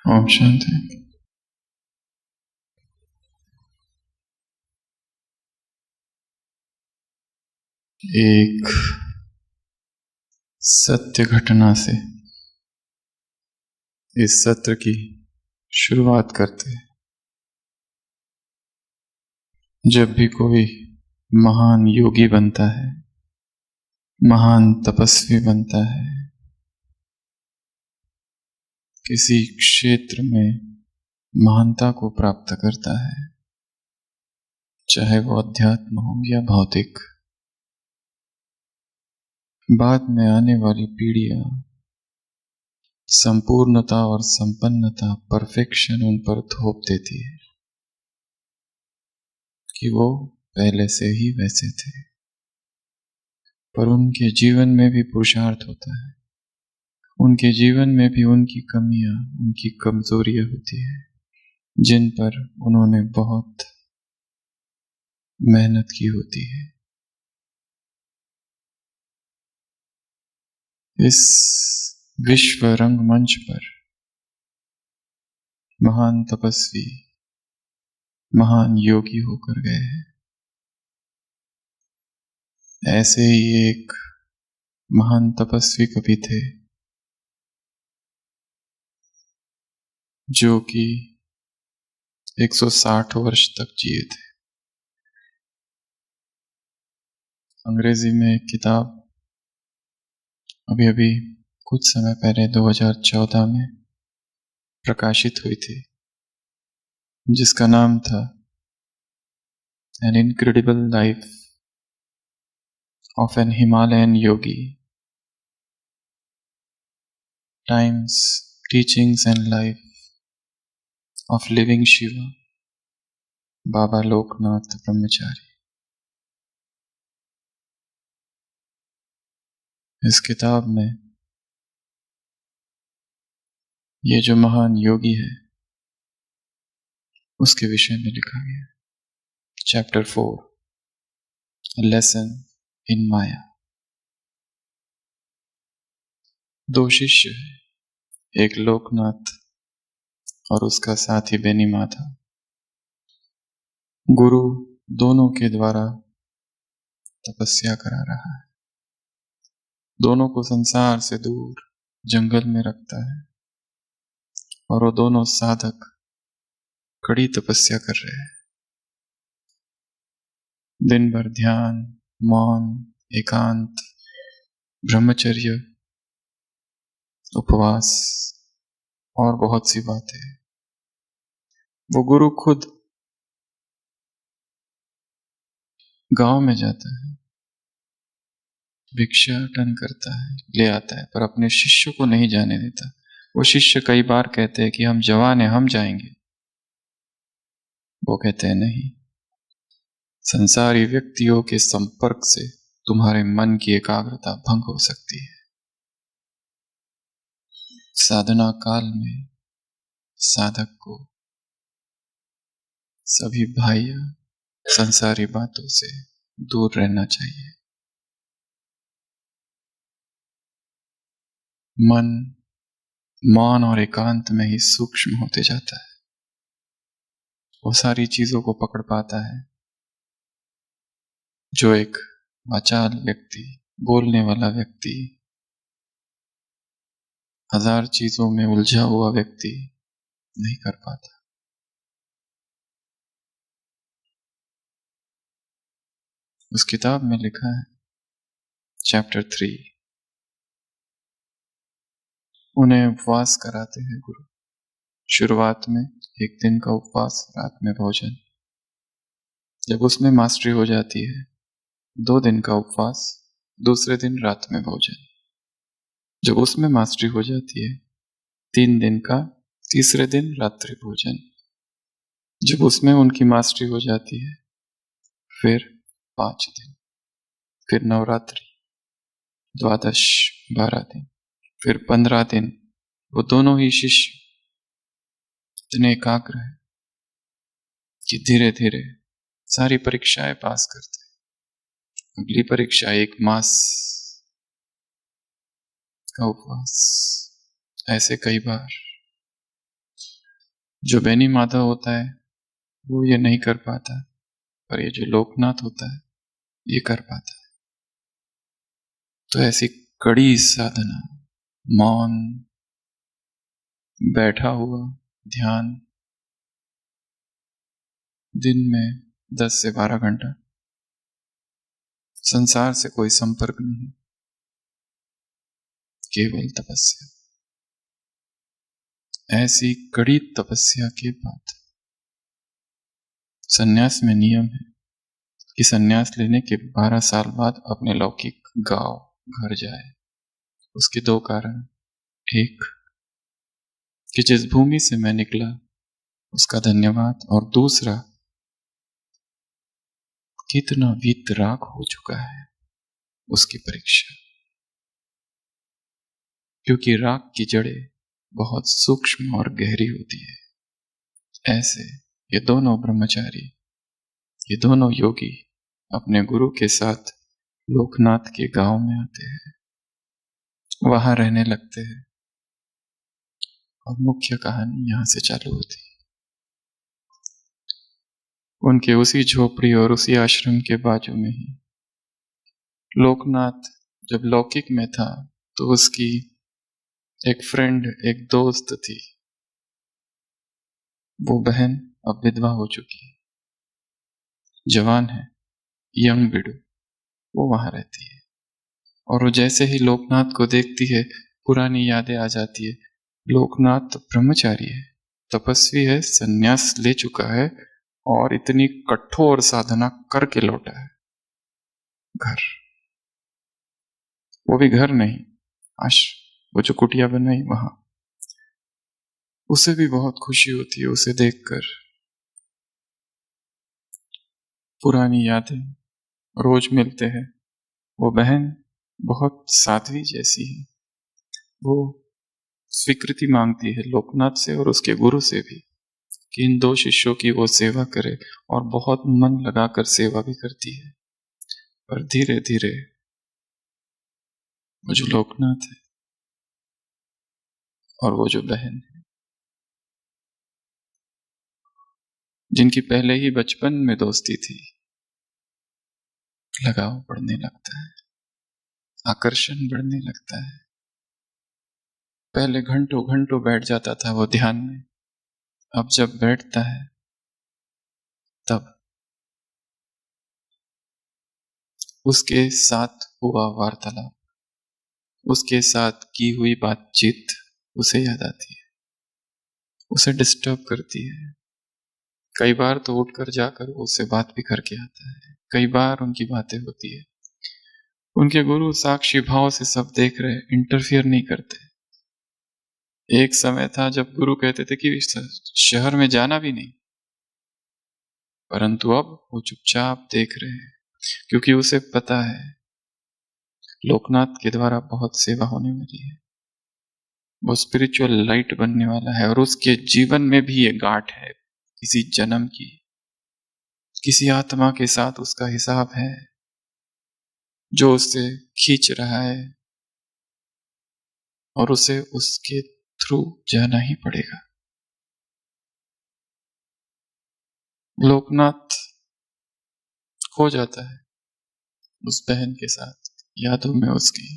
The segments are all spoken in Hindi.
ओम शांति। एक सत्य घटना से इस सत्र की शुरुआत करते हैं। जब भी कोई महान योगी बनता है, महान तपस्वी बनता है, किसी क्षेत्र में महानता को प्राप्त करता है, चाहे वो अध्यात्म हो या भौतिक, बाद में आने वाली पीढ़ियां संपूर्णता और संपन्नता, परफेक्शन उन पर थोप देती है कि वो पहले से ही वैसे थे। पर उनके जीवन में भी पुरुषार्थ होता है, उनके जीवन में भी उनकी कमियां, उनकी कमजोरियां होती है, जिन पर उन्होंने बहुत मेहनत की होती है। इस विश्व रंगमंच पर महान तपस्वी, महान योगी होकर गए हैं। ऐसे ही एक महान तपस्वी कवि थे जो कि 160 वर्ष तक जिए थे। अंग्रेजी में एक किताब अभी अभी कुछ समय पहले 2014 में प्रकाशित हुई थी, जिसका नाम था an incredible life of an Himalayan yogi, times, teachings and life of living Shiva, Baba Loknath Brahmachari. इस किताब में ये जो महान योगी है उसके विषय में लिखा गया। चैप्टर 4, लेसन इन माया। 2 शिष्य हैं, एक लोकनाथ और उसका साथी बेनीमा था। गुरु दोनों के द्वारा तपस्या करा रहा है, दोनों को संसार से दूर जंगल में रखता है और वो दोनों साधक कड़ी तपस्या कर रहे हैं। दिन भर ध्यान, मौन, एकांत, ब्रह्मचर्य, उपवास और बहुत सी बातें। वो गुरु खुद गांव में जाता है, भिक्षाटन करता है, ले आता है, पर अपने शिष्यों को नहीं जाने देता। वो शिष्य कई बार कहते हैं कि हम जवान हैं, हम जाएंगे। वो कहते हैं नहीं, संसारी व्यक्तियों के संपर्क से तुम्हारे मन की एकाग्रता भंग हो सकती है। साधना काल में साधक को सभी बाह्य संसारी बातों से दूर रहना चाहिए। मन मौन और एकांत में ही सूक्ष्म होते जाता है, वो सारी चीजों को पकड़ पाता है जो एक वाचाल व्यक्ति, बोलने वाला व्यक्ति, 1000 चीजों में उलझा हुआ व्यक्ति नहीं कर पाता। उस किताब में लिखा है, चैप्टर 3, उन्हें उपवास कराते हैं गुरु। शुरुआत में 1 दिन का उपवास, रात में भोजन। जब उसमें मास्टरी हो जाती है, 2 दिन का उपवास, दूसरे दिन रात में भोजन। जब उसमें मास्टरी हो जाती है, 3 दिन का, तीसरे दिन रात्रि भोजन। जब उसमें उनकी मास्टरी हो जाती है, फिर 5 दिन, फिर नवरात्रि, द्वादश 12 दिन, फिर 15 दिन। वो दोनों ही शिष्य इतने एकाग्र हैं कि धीरे धीरे सारी परीक्षाएं पास करते हैं। अगली परीक्षा 1 मास का उपवास, ऐसे कई बार जो बेनी माधव होता है वो ये नहीं कर पाता, पर ये जो लोकनाथ होता है ये कर पाता है। तो ऐसी कड़ी साधना, मौन, बैठा हुआ ध्यान, दिन में 10 से 12 घंटा, संसार से कोई संपर्क नहीं, केवल तपस्या। ऐसी कड़ी तपस्या के बाद सन्यास में नियम है कि सन्यास लेने के 12 साल बाद अपने लौकिक गांव घर जाए। उसके 2 कारण, एक कि जिस भूमि से मैं निकला उसका धन्यवाद, और दूसरा कितना वीतराग हो चुका है उसकी परीक्षा। क्योंकि राग की जड़ें बहुत सूक्ष्म और गहरी होती है। ऐसे ये दोनों ब्रह्मचारी, ये दोनों योगी अपने गुरु के साथ लोकनाथ के गांव में आते हैं, वहां रहने लगते हैं, और मुख्य कहानी यहां से चालू होती है। उनके उसी झोपड़ी और उसी आश्रम के बाजू में ही लोकनाथ जब लौकिक में था तो उसकी एक फ्रेंड, एक दोस्त थी। वो बहन अब विधवा हो चुकी है, जवान है, यंग विडो। वो वहां रहती है, और वो जैसे ही लोकनाथ को देखती है पुरानी यादें आ जाती है। लोकनाथ ब्रह्मचारी है, तपस्वी है, सन्यास ले चुका है, और इतनी कठोर साधना करके लौटा है घर। वो भी घर नहीं, वो जो कुटिया बनाई वहां। उसे भी बहुत खुशी होती है उसे देखकर। पुरानी यादें, रोज मिलते हैं। वो बहन बहुत साध्वी जैसी है। वो स्वीकृति मांगती है लोकनाथ से और उसके गुरु से भी कि इन 2 शिष्यों की वो सेवा करे, और बहुत मन लगाकर सेवा भी करती है। पर धीरे धीरे वो जो लोकनाथ है और वो जो बहन है, जिनकी पहले ही बचपन में दोस्ती थी, लगाव बढ़ने लगता है, आकर्षण बढ़ने लगता है। पहले घंटों घंटों बैठ जाता था वो ध्यान में, अब जब बैठता है तब उसके साथ हुआ वार्तालाप, उसके साथ की हुई बातचीत उसे याद आती है, उसे डिस्टर्ब करती है। कई बार तो उठकर जाकर उससे बात भी करके आता है। कई बार उनकी बातें होती है, उनके गुरु साक्षी भाव से सब देख रहे, इंटरफियर नहीं करते। एक समय था जब गुरु कहते थे कि शहर में जाना भी नहीं, परंतु अब वो चुपचाप देख रहे हैं, क्योंकि उसे पता है लोकनाथ के द्वारा बहुत सेवा होने वाली है। वो स्पिरिचुअल लाइट बनने वाला है, और उसके जीवन में भी ये गांठ है किसी जन्म की, किसी आत्मा के साथ उसका हिसाब है जो उससे खींच रहा है, और उसे उसके थ्रू जाना ही पड़ेगा। लोकनाथ खो जाता है उस बहन के साथ यादों में उसकी,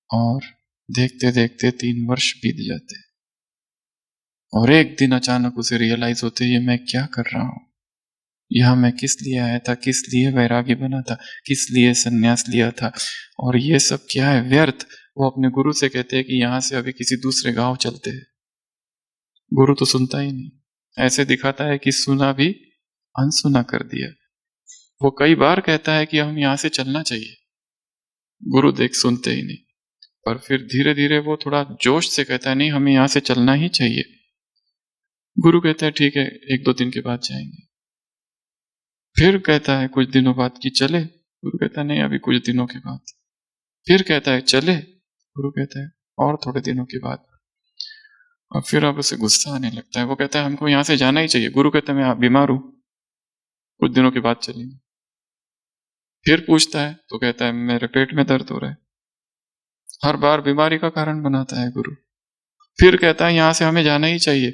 और देखते देखते 3 वर्ष बीत जाते, और एक दिन अचानक उसे रियलाइज होते ये मैं क्या कर रहा हूं, यहां मैं किस लिए आया था, किस लिए वैरागी बना था, किस लिए सन्यास लिया था, और ये सब क्या है, व्यर्थ। वो अपने गुरु से कहते हैं कि यहां से अभी किसी दूसरे गांव चलते हैं। गुरु तो सुनता ही नहीं, ऐसे दिखाता है कि सुना भी अनसुना कर दिया। वो कई बार कहता है कि हम यहां से चलना चाहिए, गुरु देख सुनते ही नहीं। पर फिर धीरे धीरे वो थोड़ा जोश से कहता है नहीं, हमें यहां से चलना ही चाहिए। गुरु कहता है ठीक है, 1-2 दिन के बाद जाएंगे। फिर कहता है कुछ दिनों बाद कि चले, गुरु कहता है नहीं, अभी कुछ दिनों के बाद। फिर कहता है चले, गुरु कहता है और थोड़े दिनों के बाद। और फिर अब उसे गुस्सा आने लगता है, वो कहता है हमको यहां से जाना ही चाहिए। गुरु कहता है मैं बीमार हूं, कुछ दिनों के बाद चलेंगे। फिर पूछता है तो कहता है मेरे पेट में दर्द हो रहा है। हर बार बीमारी का कारण बनाता है गुरु। फिर कहता है यहां से हमें जाना ही चाहिए।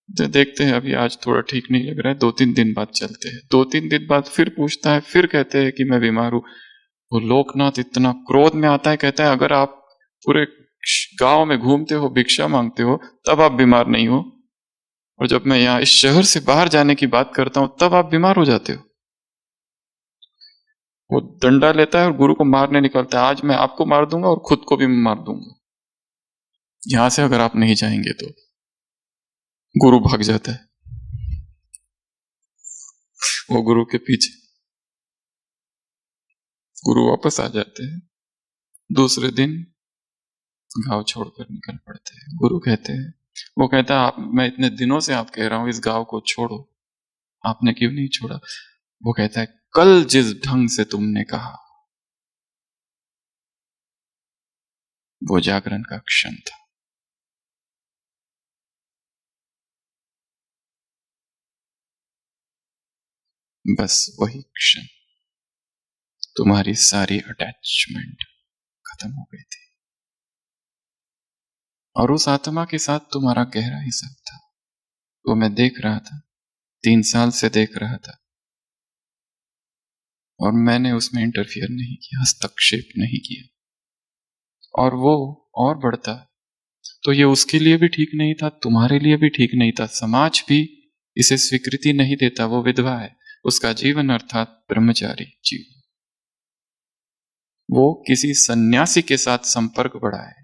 तो देखते हैं अभी आज थोड़ा ठीक नहीं लग रहा है, 2-3 दिन बाद चलते हैं। 2-3 दिन बाद फिर पूछता है, फिर कहते हैं कि मैं बीमार हूं। वो लोकनाथ इतना क्रोध में आता है, कहता है अगर आप पूरे गांव में घूमते हो, भिक्षा मांगते हो, तब आप बीमार नहीं हो, और जब मैं यहाँ इस शहर से बाहर जाने की बात करता हूं तब आप बीमार हो जाते हो। वो डंडा लेता है और गुरु को मारने निकलता है, आज मैं आपको मार दूंगा और खुद को भी मार दूंगा यहां से अगर आप नहीं जाएंगे तो। गुरु भाग जाता है, वो गुरु के पीछे। गुरु वापस आ जाते हैं। दूसरे दिन गांव छोड़कर निकल पड़ते हैं। गुरु कहते हैं, वो कहता है आप, मैं इतने दिनों से आप कह रहा हूं इस गांव को छोड़ो, आपने क्यों नहीं छोड़ा? वो कहता है कल जिस ढंग से तुमने कहा वो जागरण का क्षण था। बस वही क्षण तुम्हारी सारी अटैचमेंट खत्म हो गई थी, और उस आत्मा के साथ तुम्हारा गहरा हिसाब था। वो मैं देख रहा था, 3 साल से देख रहा था, और मैंने उसमें इंटरफियर नहीं किया, हस्तक्षेप नहीं किया। और वो और बढ़ता तो ये उसके लिए भी ठीक नहीं था, तुम्हारे लिए भी ठीक नहीं था, समाज भी इसे स्वीकृति नहीं देता। वो विधवा है, उसका जीवन अर्थात ब्रह्मचारी जीवन, वो किसी सन्यासी के साथ संपर्क बढ़ाए,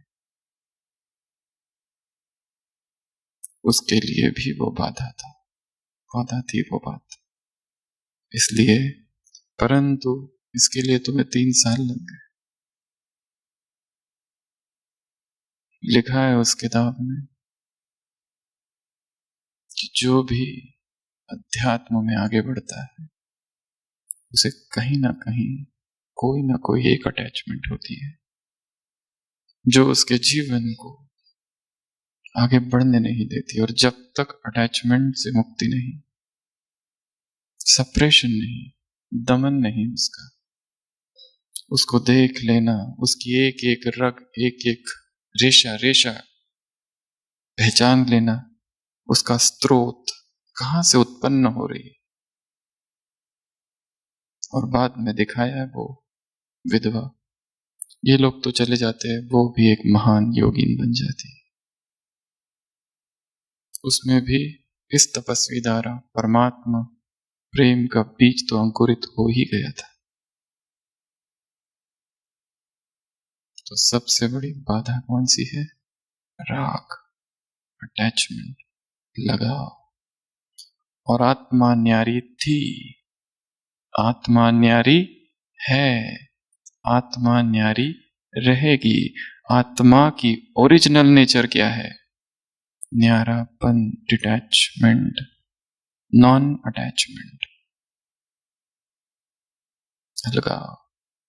उसके लिए भी वो बाधा था, बाधा थी वो बात। इसलिए, परंतु इसके लिए तुम्हें 3 साल लग गए। लिखा है उस किताब में कि जो भी अध्यात्म में आगे बढ़ता है उसे कहीं ना कहीं कोई ना कोई एक अटैचमेंट होती है जो उसके जीवन को आगे बढ़ने नहीं देती। और जब तक अटैचमेंट से मुक्ति नहीं, सप्रेशन नहीं, दमन नहीं उसका, उसको देख लेना, उसकी एक एक रग, एक एक रेशा रेशा पहचान लेना, उसका स्रोत कहां से उत्पन्न हो रही है। और बाद में दिखाया है वो विधवा, ये लोग तो चले जाते हैं, वो भी एक महान योगिन बन जाती है। उसमें भी इस तपस्वी द्वारा परमात्मा प्रेम का बीज तो अंकुरित हो ही गया था। तो सबसे बड़ी बाधा कौन सी है? राग, अटैचमेंट, लगाव। और आत्मा न्यारी थी, आत्मा न्यारी है, आत्मा न्यारी रहेगी। आत्मा की ओरिजिनल नेचर क्या है? न्यारापन, डिटैचमेंट, नॉन अटैचमेंट, लगाव।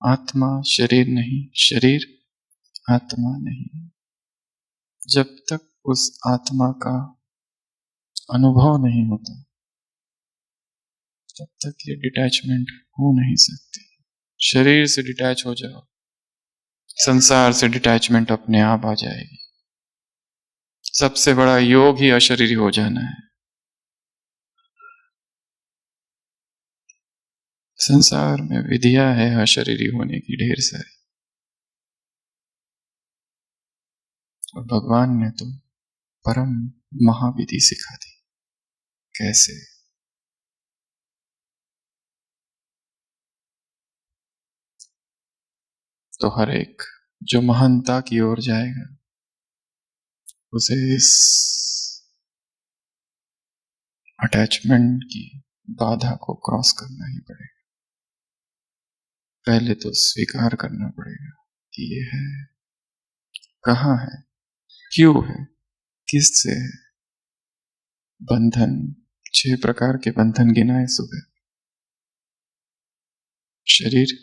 आत्मा शरीर नहीं, शरीर आत्मा नहीं। जब तक उस आत्मा का अनुभव नहीं होता तब तक ये डिटैचमेंट हो नहीं सकती। शरीर से डिटैच हो जाओ, संसार से डिटैचमेंट अपने आप आ जाएगी। सबसे बड़ा योग ही अशरीरी हो जाना है। संसार में विधियां है अशरीरी होने की ढेर सारी, और भगवान ने तो परम महाविधि सिखा दी। कैसे? तो हर एक जो महानता की ओर जाएगा उसे इस अटैचमेंट की बाधा को क्रॉस करना ही पड़ेगा। पहले तो स्वीकार करना पड़ेगा कि ये है, कहाँ है, क्यों है, किससे है। बंधन, 6 प्रकार के बंधन गिनाए सुबह। शरीर,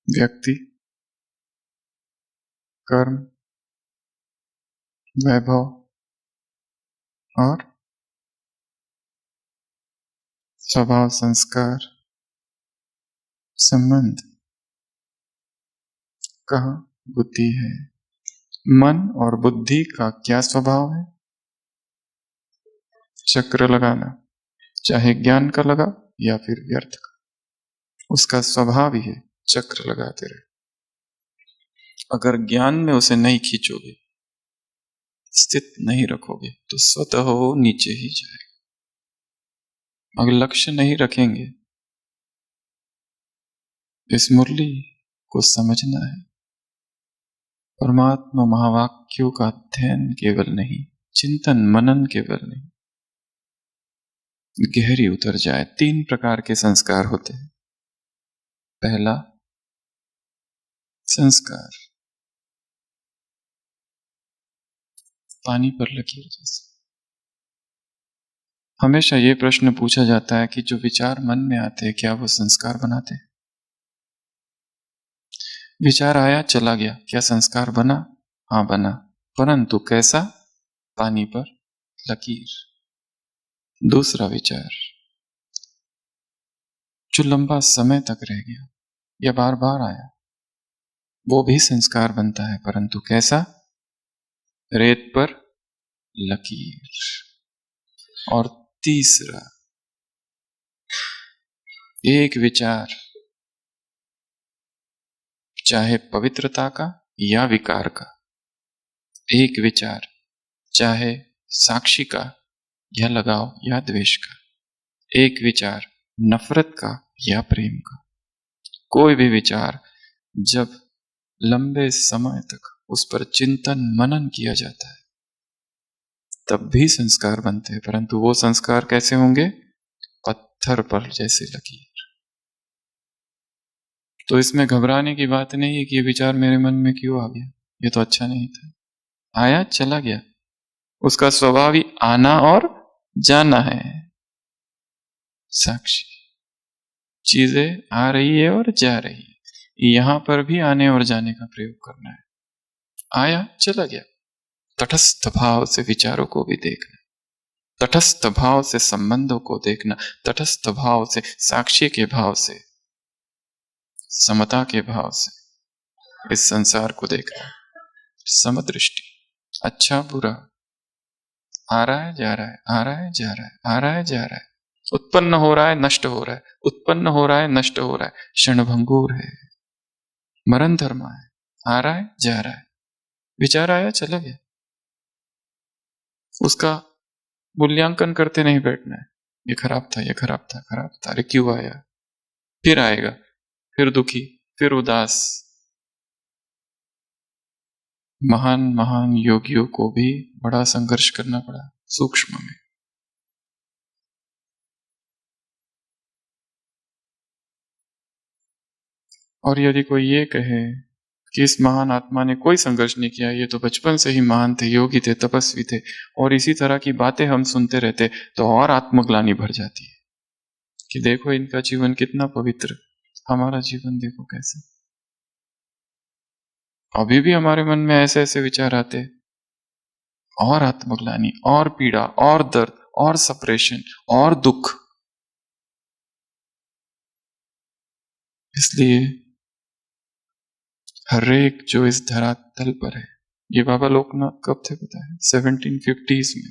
व्यक्ति, कर्म, वैभव और स्वभाव, संस्कार, संबंध। कहा बुद्धि है। मन और बुद्धि का क्या स्वभाव है? चक्र लगाना, चाहे ज्ञान का लगा या फिर व्यर्थ का, उसका स्वभाव ही है चक्र लगाते रहे। अगर ज्ञान में उसे नहीं खींचोगे, स्थित नहीं रखोगे, तो स्वतः वो नीचे ही जाएगा। अगर लक्ष्य नहीं रखेंगे, इस मुरली को समझना है। परमात्मा महावाक्यों का अध्ययन केवल नहीं, चिंतन मनन केवल नहीं, गहरी उतर जाए। 3 प्रकार के संस्कार होते हैं। पहला संस्कार पानी पर लकीर जैसे। हमेशा ये प्रश्न पूछा जाता है कि जो विचार मन में आते हैं, क्या वो संस्कार बनाते हैं? विचार आया चला गया, क्या संस्कार बना? हाँ बना, परंतु कैसा? पानी पर लकीर। दूसरा विचार जो लंबा समय तक रह गया या बार बार आया, वो भी संस्कार बनता है, परंतु कैसा? रेत पर लकीर। और तीसरा, एक विचार चाहे पवित्रता का या विकार का, एक विचार चाहे साक्षी का या लगाव या द्वेष का, एक विचार नफरत का या प्रेम का, कोई भी विचार जब लंबे समय तक उस पर चिंतन मनन किया जाता है, तब भी संस्कार बनते हैं, परंतु वो संस्कार कैसे होंगे? पत्थर पर जैसे लकीर। तो इसमें घबराने की बात नहीं है कि ये विचार मेरे मन में क्यों आ गया, ये तो अच्छा नहीं था, आया चला गया। उसका स्वभाव ही आना और जाना है। साक्षी, चीजें आ रही है और जा रही है, यहां पर भी आने और जाने का प्रयोग करना है। आया चला गया, तटस्थ भाव से विचारों को भी देखना, तटस्थ भाव से संबंधों को देखना, तटस्थ भाव से, साक्षी के भाव से, समता के भाव से इस संसार को देखना। समदृष्टि, अच्छा बुरा, आ रहा है जा रहा है, आ रहा है जा रहा है, आ रहा है जा रहा है, उत्पन्न हो रहा है नष्ट हो रहा है, उत्पन्न हो रहा है नष्ट हो रहा है, क्षणभंगुर है, मरण धर्मा है, आ रहा है जा रहा है, विचार आया चला गया। उसका मूल्यांकन करते नहीं बैठना है, ये खराब था, ये खराब था, खराब था, अरे क्यों आया, फिर आएगा, फिर दुखी, फिर उदास। महान महान योगियों को भी बड़ा संघर्ष करना पड़ा सूक्ष्म में। और यदि कोई ये कहे कि इस महान आत्मा ने कोई संघर्ष नहीं किया, ये तो बचपन से ही महान थे, योगी थे, तपस्वी थे, और इसी तरह की बातें हम सुनते रहते, तो और आत्मग्लानि भर जाती है कि देखो इनका जीवन कितना पवित्र, हमारा जीवन देखो कैसे। अभी भी हमारे मन में ऐसे ऐसे विचार आते, और आत्मग्लानि, और पीड़ा, और दर्द, और सप्रेशन, और दुख। इसलिए हर एक जो इस धरातल पर है, ये बाबा लोकनाथ कब थे पता है? 1750s में।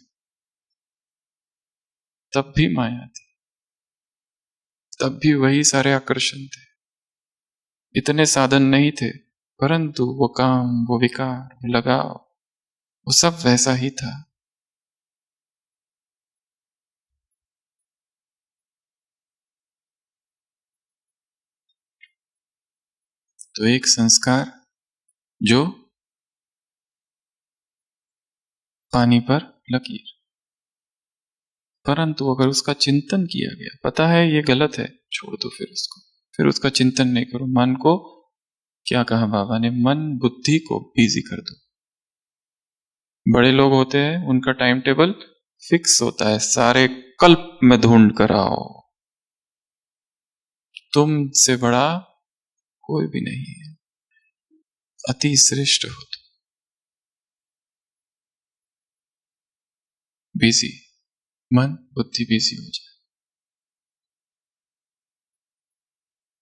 तब भी माया थी, तब भी वही सारे आकर्षण थे, इतने साधन नहीं थे, परंतु वो काम, वो विकार, वो लगाव, वो सब वैसा ही था। तो एक संस्कार जो पानी पर लकीर, परंतु अगर उसका चिंतन किया गया, पता है ये गलत है, छोड़ दो फिर उसको, फिर उसका चिंतन नहीं करो। मन को, क्या कहा बाबा ने, मन बुद्धि को बिजी कर दो। बड़े लोग होते हैं, उनका टाइम टेबल फिक्स होता है, सारे कल्प में ढूंढ कर आओ, तुमसे बड़ा कोई भी नहीं है, अति श्रेष्ठ हो तुम। बिजी, मन बुद्धि बिजी हो जाए,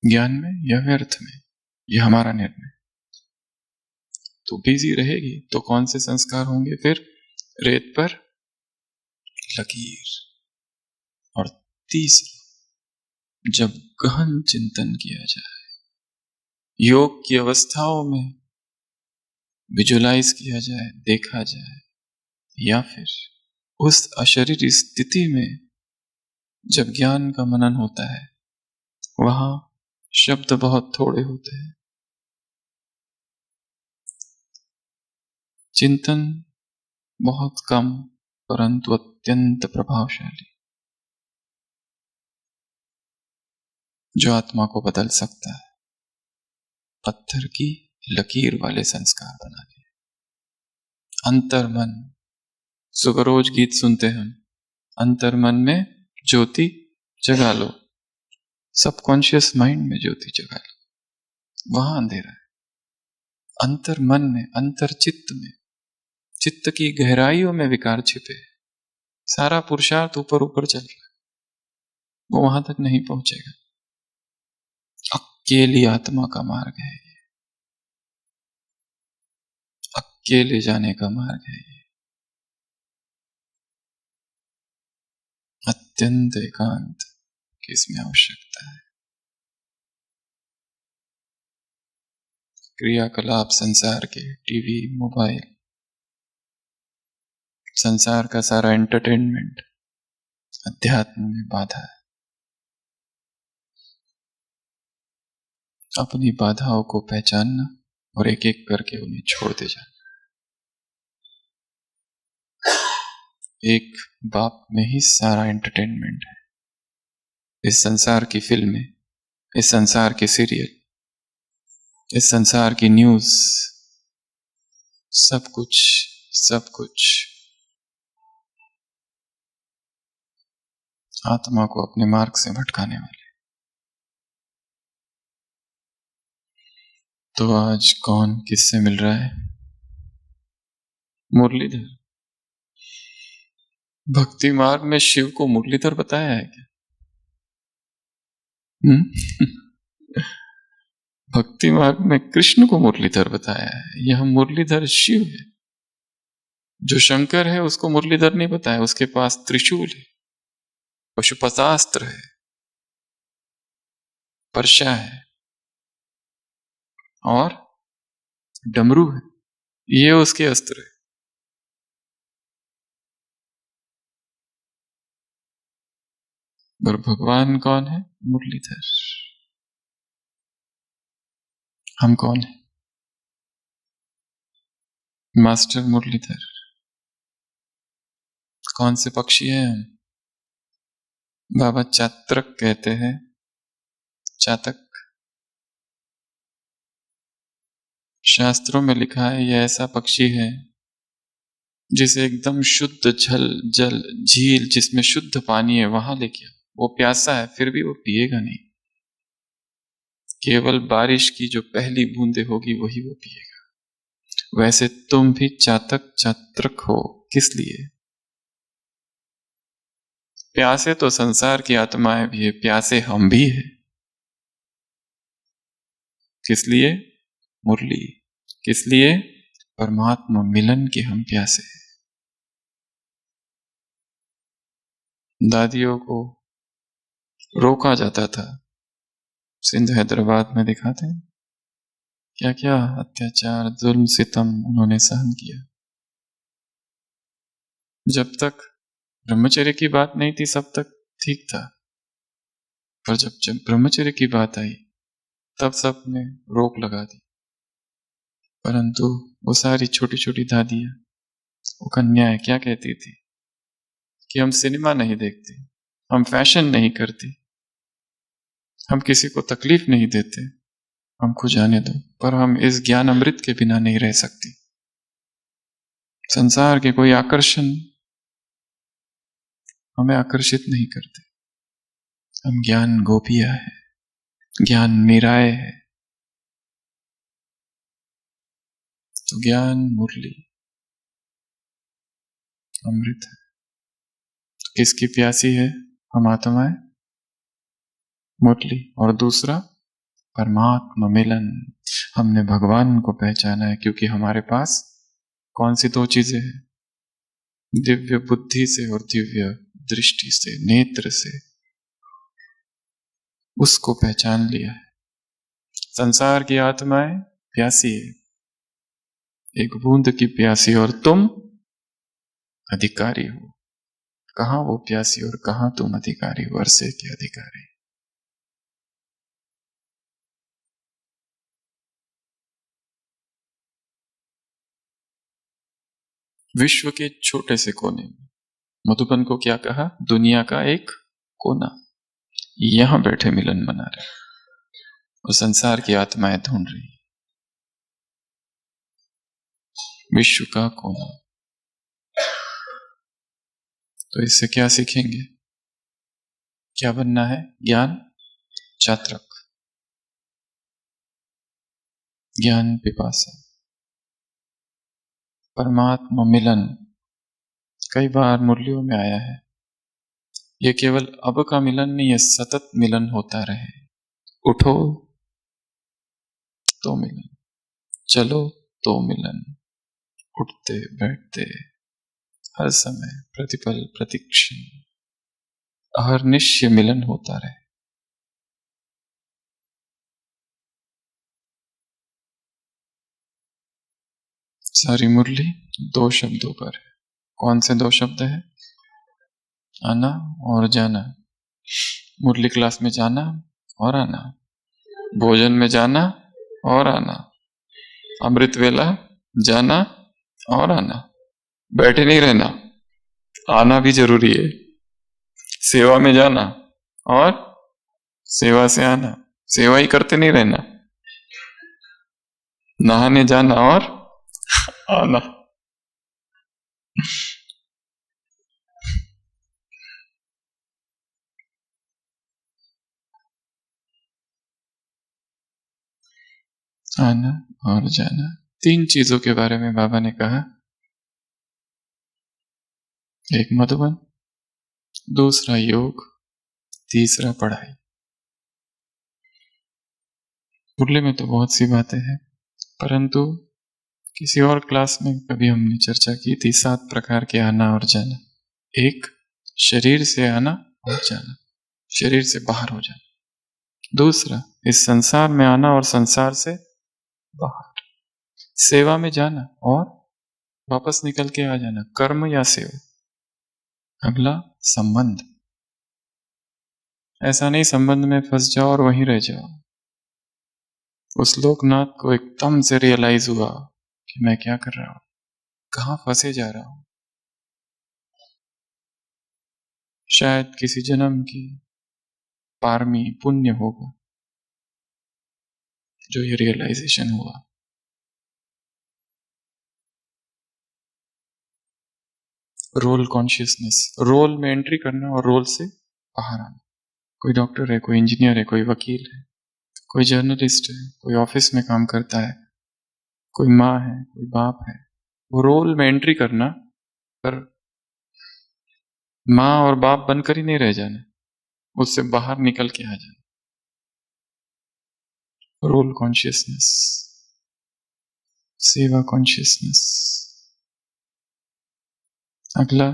ज्ञान में या व्यर्थ में, यह हमारा निर्णय। तो बिजी रहेगी तो कौन से संस्कार होंगे फिर? रेत पर लकीर। और तीसरा, जब गहन चिंतन किया जाए, योग की अवस्थाओं में विजुलाइज किया जाए, देखा जाए, या फिर उस अशरीरी स्थिति में जब ज्ञान का मनन होता है, वहां शब्द बहुत थोड़े होते हैं, चिंतन बहुत कम परंतु अत्यंत प्रभावशाली, जो आत्मा को बदल सकता है, पत्थर की लकीर वाले संस्कार बनाने। अंतर मन, सुबह रोज गीत सुनते हैं हम, अंतर मन में ज्योति जगा लो, सबकॉन्शियस माइंड में ज्योति जगा लो, वहां अंधेरा है। अंतर मन में, अंतर चित्त में, चित्त की गहराइयों में विकार छिपे, सारा पुरुषार्थ ऊपर ऊपर चल रहा है, वो वहां तक नहीं पहुंचेगा। अकेली आत्मा का मार्ग है ये, अकेले जाने का मार्ग है ये, अत्यंत एकांत की इसमें आवश्यकता है। क्रियाकलाप संसार के, टीवी, मोबाइल, संसार का सारा एंटरटेनमेंट अध्यात्म में बाधा है। अपनी बाधाओं को पहचानना और एक एक करके उन्हें छोड़ते जाना। एक बाप में ही सारा एंटरटेनमेंट है। इस संसार की फिल्में, इस संसार के सीरियल, इस संसार की न्यूज, सब कुछ आत्मा को अपने मार्ग से भटकाने वाले। तो आज कौन किससे मिल रहा है? मुरलीधर। भक्ति मार्ग में शिव को मुरलीधर बताया है क्या? भक्ति मार्ग में कृष्ण को मुरलीधर बताया है। यह मुरलीधर शिव है। जो शंकर है उसको मुरलीधर नहीं बताया, उसके पास त्रिशूल है, पशुपतास्त्र है, परशा है और डमरू है, ये उसके अस्त्र है। और भगवान कौन है? मुरलीधर। हम कौन है? मास्टर मुरलीधर। कौन से पक्षी हैं हम? बाबा चातक कहते हैं, चातक। शास्त्रों में लिखा है यह ऐसा पक्षी है जिसे एकदम शुद्ध जल झील जिसमें शुद्ध पानी है वहां लेके, वो प्यासा है फिर भी वो पिएगा नहीं, केवल बारिश की जो पहली बूंदे होगी वही वो पिएगा। वैसे तुम भी चातक हो। किस लिए? प्यासे तो संसार की आत्माएं भी है, प्यासे हम भी है। किस लिए? मुरली। किस लिए? परमात्मा मिलन के हम प्यासे हैं। दादियों को रोका जाता था, सिंध हैदराबाद में दिखाते हैं क्या क्या अत्याचार, जुल्म, सितम उन्होंने सहन किया। जब तक ब्रह्मचर्य की बात नहीं थी सब तक ठीक था, पर जब ब्रह्मचर्य की बात आई तब सबने रोक लगा दी। परंतु वो सारी छोटी छोटी दादियां, वो कन्याएं क्या कहती थी कि हम सिनेमा नहीं देखते, हम फैशन नहीं करते, हम किसी को तकलीफ नहीं देते, हमको जाने दो, पर हम इस ज्ञान अमृत के बिना नहीं रह सकती। संसार के कोई आकर्षण हमें आकर्षित नहीं करते। हम ज्ञान गोपिया है, ज्ञान मीराए है। तो ज्ञान मुरली अमृत है। तो किसकी प्यासी है हम आत्माएं? मुरली। और दूसरा परमात्मा मिलन। हमने भगवान को पहचाना है क्योंकि हमारे पास कौन सी दो चीजें हैं? दिव्य बुद्धि से और दिव्य दृष्टि से, नेत्र से उसको पहचान लिया है। संसार की आत्माएं प्यासी है, एक बूंद की प्यासी, और तुम अधिकारी हो। कहां वो प्यासी और कहां तुम अधिकारी, वर्षे के अधिकारी। विश्व के छोटे से कोने में मधुबन को क्या कहा? दुनिया का एक कोना। यहां बैठे मिलन मना रहे और संसार की आत्माएं ढूंढ रही। विश्व का कोना। तो इससे क्या सीखेंगे? क्या बनना है? ज्ञान चात्रक, ज्ञान पिपासा, परमात्मा मिलन। कई बार मुरलियों में आया है, ये केवल अब का मिलन नहीं है, सतत मिलन होता रहे। उठो तो मिलन, चलो तो मिलन, उठते बैठते हर समय, प्रतिपल प्रतिक्षण, अहर्निश मिलन होता रहे। सारी मुरली दो शब्दों पर है। कौन से दो शब्द है? आना और जाना। मुरली क्लास में जाना और आना, भोजन में जाना और आना, अमृत वेला जाना और आना। बैठे नहीं रहना, आना भी जरूरी है। सेवा में जाना और सेवा से आना, सेवा ही करते नहीं रहना। नहाने जाना और आना। आना और जाना, तीन चीजों के बारे में बाबा ने कहा। एक मधुबन, दूसरा योग, तीसरा पढ़ाई। मुरली में तो बहुत सी बातें हैं, परंतु किसी और क्लास में कभी हमने चर्चा की थी 7 प्रकार के आना और जाना। एक, शरीर से आना और जाना, शरीर से बाहर हो जाना। दूसरा, इस संसार में आना और संसार से बाहर, सेवा में जाना और वापस निकल के आ जाना, कर्म या सेवा। अगला, संबंध। ऐसा नहीं संबंध में फंस जाओ और वहीं रह जाओ। उस लोकनाथ को एकदम से रियलाइज हुआ कि मैं क्या कर रहा हूं, कहां फंसे जा रहा हूं। शायद किसी जन्म की पारमी पुण्य होगा जो ये रियलाइजेशन हुआ। रोल कॉन्शियसनेस, रोल में एंट्री करना और रोल से बाहर आना। कोई डॉक्टर है, कोई इंजीनियर है, कोई वकील है, कोई जर्नलिस्ट है, कोई ऑफिस में काम करता है, कोई माँ है, कोई बाप है। वो रोल में एंट्री करना, पर माँ और बाप बनकर ही नहीं रह जाना, उससे बाहर निकल के आ जाना। रोल कॉन्शियसनेस, सेवा कॉन्शियसनेस। अगला,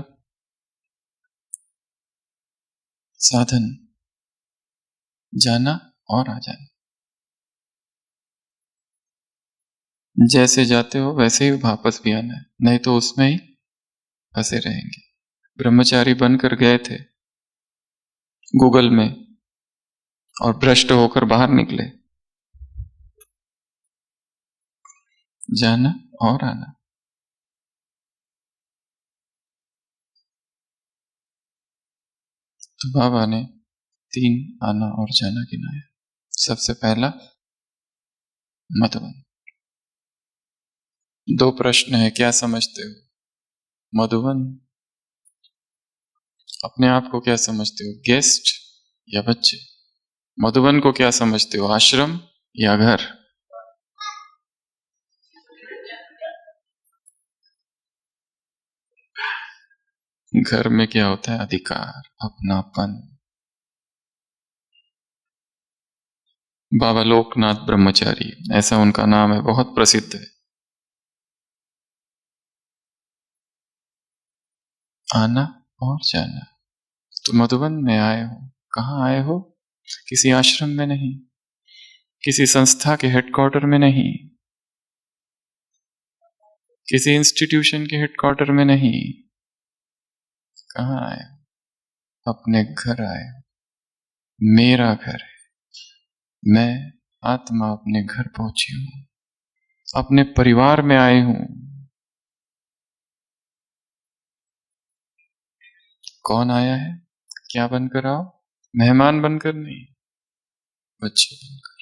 साधन, जाना और आ जाना। जैसे जाते हो वैसे ही वापस भी आना है, नहीं तो उसमें ही फंसे रहेंगे। ब्रह्मचारी बनकर गए थे गूगल में और भ्रष्ट होकर बाहर निकले। जाना और आना। तो बाबा ने 3 आना और जाना गिनाया। सबसे पहला, मधुबन। 2 प्रश्न है, क्या समझते हो? मधुबन, अपने आप को क्या समझते हो, गेस्ट या बच्चे? मधुबन को क्या समझते हो, आश्रम या घर? घर में क्या होता है? अधिकार, अपनापन। बाबा लोकनाथ ब्रह्मचारी, ऐसा उनका नाम है, बहुत प्रसिद्ध है। आना और जाना। तो मधुबन में आए हो, कहाँ आए हो? किसी आश्रम में नहीं, किसी संस्था के हेडक्वार्टर में नहीं, किसी इंस्टीट्यूशन के हेडक्वार्टर में नहीं। कहाँ आए हो? अपने घर आए हो। मेरा घर है, मैं आत्मा अपने घर पहुंची हूं, अपने परिवार में आई हूं। कौन आया है? क्या बनकर आओ? मेहमान बनकर नहीं, बच्चे बनकर।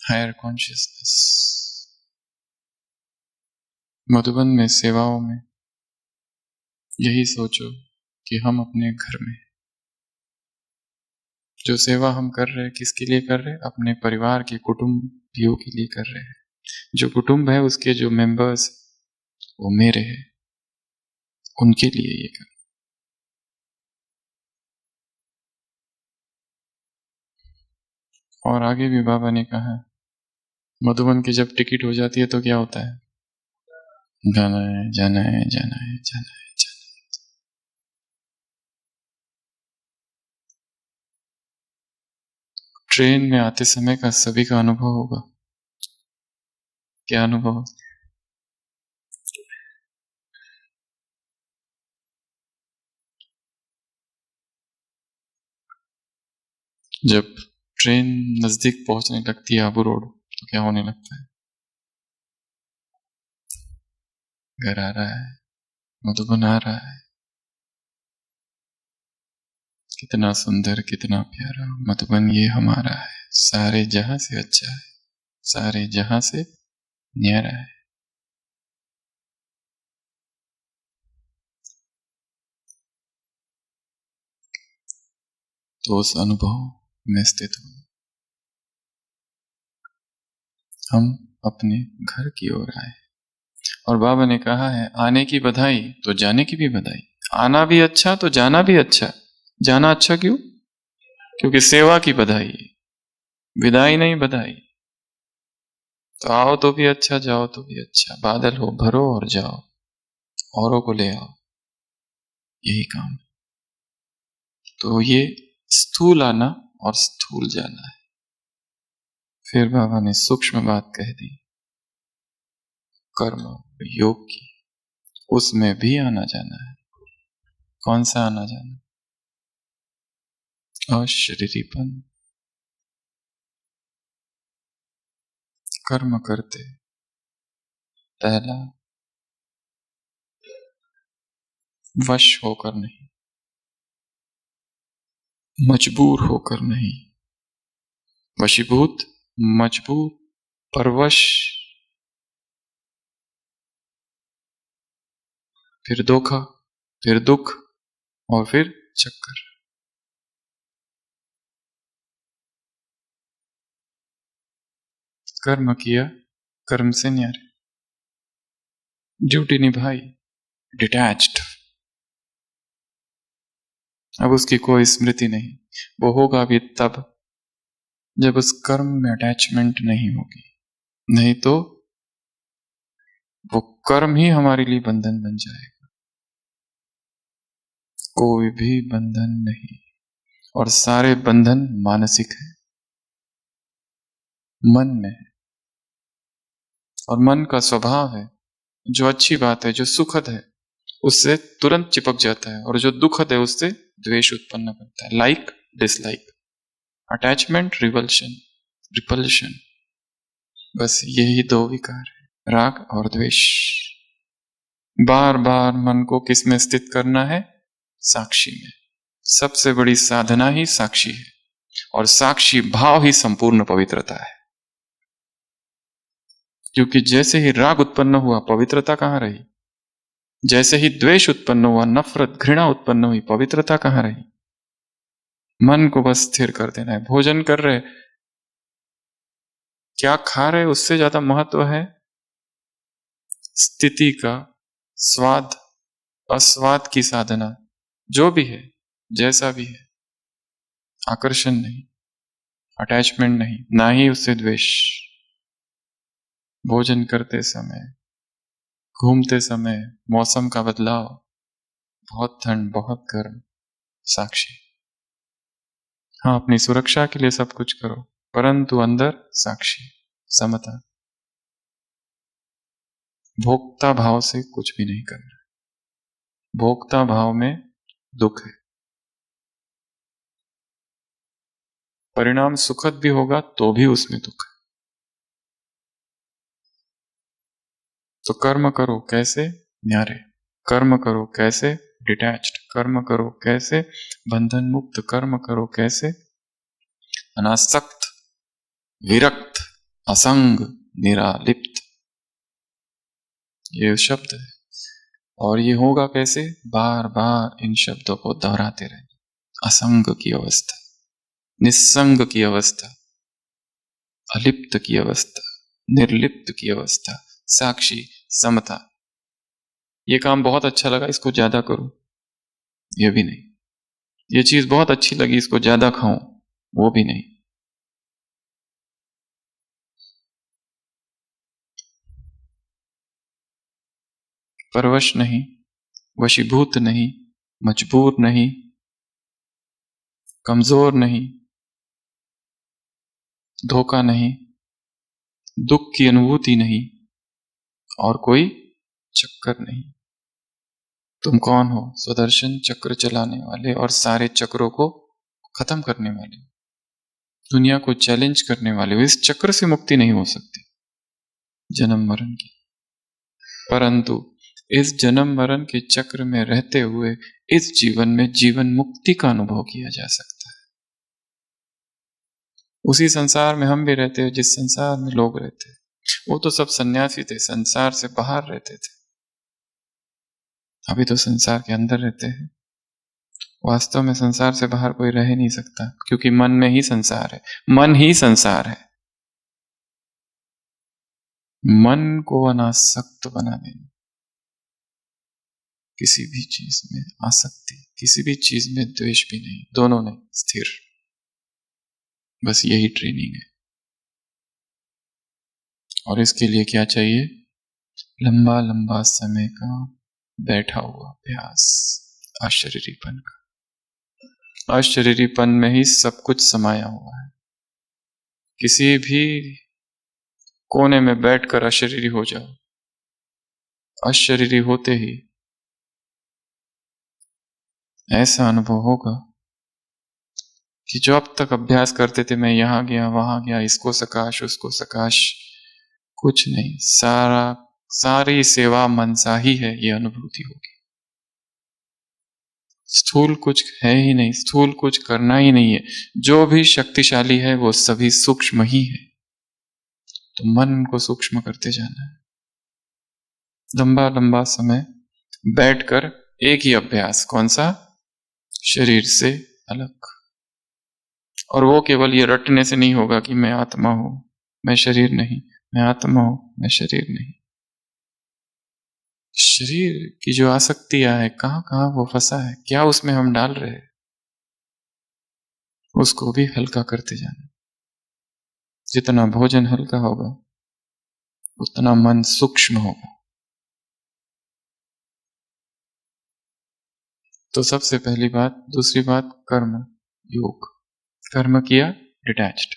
Higher consciousness. मधुबन में सेवाओं में यही सोचो कि हम अपने घर में, जो सेवा हम कर रहे हैं किसके लिए कर रहे हैं? अपने परिवार के कुटुंबियों के लिए कर रहे हैं। जो कुटुंब है उसके जो मेंबर्स वो मेरे हैं, उनके लिए ये कर। और आगे भी बाबा ने कहा, मधुबन की जब टिकट हो जाती है तो क्या होता है? जाना है, जाना है, जाना है, जाना है, जाना है। ट्रेन में आते समय का सभी का अनुभव होगा। क्या अनुभव? जब ट्रेन नजदीक पहुंचने लगती है आबू रोड, तो क्या होने लगता है? घर आ रहा है, मधुबन आ रहा है। कितना सुंदर, कितना प्यारा मधुबन ये हमारा है, सारे जहां से अच्छा है, सारे जहां से न्यारा है। तो उस अनुभव में स्थित हो हम अपने घर की ओर आए। और बाबा ने कहा है, आने की बधाई तो जाने की भी बधाई। आना भी अच्छा तो जाना भी अच्छा। जाना अच्छा क्यों? क्योंकि सेवा की बधाई, विदाई नहीं बधाई। तो आओ तो भी अच्छा, जाओ तो भी अच्छा। बादल हो भरो और जाओ, औरों को ले आओ, यही काम है। तो ये स्थूल आना और स्थूल जाना है। फिर बाबा ने सूक्ष्म बात कह दी, कर्म योग की, उसमें भी आना जाना है। कौन सा आना जाना? अशरीरीपन। कर्म करते पहला वश होकर नहीं, मजबूर होकर नहीं। वशीभूत, मजबूर, परवश, फिर धोखा, फिर दुख, और फिर चक्कर। कर्म किया, कर्म से न्यारे, ड्यूटी निभाई, डिटैच्ड। अब उसकी कोई स्मृति नहीं। वो होगा भी तब जब उस कर्म में अटैचमेंट नहीं होगी, नहीं तो वो कर्म ही हमारे लिए बंधन बन जाएगा। कोई भी बंधन नहीं, और सारे बंधन मानसिक है, मन में है। और मन का स्वभाव है, जो अच्छी बात है, जो सुखद है, उससे तुरंत चिपक जाता है, और जो दुखद है उससे द्वेष उत्पन्न करता है। लाइक डिसलाइक, अटैचमेंट, रिवल्शन, रिपल्शन, बस यही दो विकार है, राग और द्वेष। बार बार मन को किस में स्थित करना है? साक्षी में। सबसे बड़ी साधना ही साक्षी है, और साक्षी भाव ही संपूर्ण पवित्रता है। क्योंकि जैसे ही राग उत्पन्न हुआ, पवित्रता कहां रही? जैसे ही द्वेष उत्पन्न हुआ, नफरत, घृणा उत्पन्न हुई, पवित्रता कहां रही? मन को बस स्थिर कर देना है। भोजन कर रहे, क्या खा रहे, उससे ज्यादा महत्व है स्थिति का, स्वाद अस्वाद की साधना, जो भी है, जैसा भी है। आकर्षण नहीं, अटैचमेंट नहीं, ना ही उससे द्वेष। भोजन करते समय, घूमते समय, मौसम का बदलाव, बहुत ठंड, बहुत गर्म, साक्षी। हाँ, अपनी सुरक्षा के लिए सब कुछ करो, परंतु अंदर साक्षी, समता। भोक्ता भाव से कुछ भी नहीं करना। भोक्ता भाव में दुख है, परिणाम सुखद भी होगा तो भी उसमें दुख है। तो कर्म करो कैसे? न्यारे। कर्म करो कैसे? डिटैच्ड। कर्म करो कैसे? बंधन मुक्त। कर्म करो कैसे? अनासक्त, विरक्त, असंग, निरालिप्त। ये शब्द है। और ये होगा कैसे? बार बार इन शब्दों को दोहराते रहे। असंग की अवस्था, निस्संग की अवस्था, अलिप्त की अवस्था, निर्लिप्त की अवस्था, साक्षी, समता। ये काम बहुत अच्छा लगा, इसको ज्यादा करूं, ये भी नहीं। ये चीज बहुत अच्छी लगी, इसको ज्यादा खाऊं, वो भी नहीं। परवश नहीं, वशीभूत नहीं, मजबूर नहीं, कमजोर नहीं, धोखा नहीं, दुख की अनुभूति नहीं, और कोई चक्कर नहीं। तुम कौन हो? सुदर्शन चक्र चलाने वाले और सारे चक्रों को खत्म करने वाले, दुनिया को चैलेंज करने वाले हो। इस चक्र से मुक्ति नहीं हो सकती, जन्म मरण की। परंतु इस जन्म मरण के चक्र में रहते हुए इस जीवन में जीवन मुक्ति का अनुभव किया जा सकता है। उसी संसार में हम भी रहते हैं जिस संसार में लोग रहते हैं। वो तो सब सन्यासी थे, संसार से बाहर रहते थे। अभी तो संसार के अंदर रहते हैं। वास्तव में संसार से बाहर कोई रह नहीं सकता, क्योंकि मन में ही संसार है। मन ही संसार है। मन को अनासक्त बना देना, किसी भी चीज में आसक्ति, किसी भी चीज में द्वेष भी नहीं, दोनों नहीं, स्थिर। बस यही ट्रेनिंग है। और इसके लिए क्या चाहिए? लंबा लंबा समय का बैठा हुआ अभ्यास, अशरीरीपन का। अशरीरीपन में ही सब कुछ समाया हुआ है। किसी भी कोने में बैठकर अशरीरी हो जाओ, अशरीरी होते ही ऐसा अनुभव होगा कि जो अब तक अभ्यास करते थे, मैं यहां गया वहां गया, इसको सकाश उसको सकाश, कुछ नहीं, सारी सेवा मनसा ही है, ये अनुभूति होगी। स्थूल कुछ है ही नहीं, स्थूल कुछ करना ही नहीं है। जो भी शक्तिशाली है वो सभी सूक्ष्म ही है। तो मन को सूक्ष्म करते जाना है। लंबा लंबा समय बैठकर एक ही अभ्यास, कौन सा? शरीर से अलग। और वो केवल ये रटने से नहीं होगा कि मैं आत्मा हूं, मैं शरीर नहीं, मैं आत्मा हूं, मैं शरीर नहीं। शरीर की जो आसक्तियां है, कहां कहां वो फंसा है, क्या उसमें हम डाल रहे हैं, उसको भी हल्का करते जाना। जितना भोजन हल्का होगा उतना मन सूक्ष्म होगा। तो सबसे पहली बात। दूसरी बात, कर्म योग। कर्म किया, डिटैच्ड।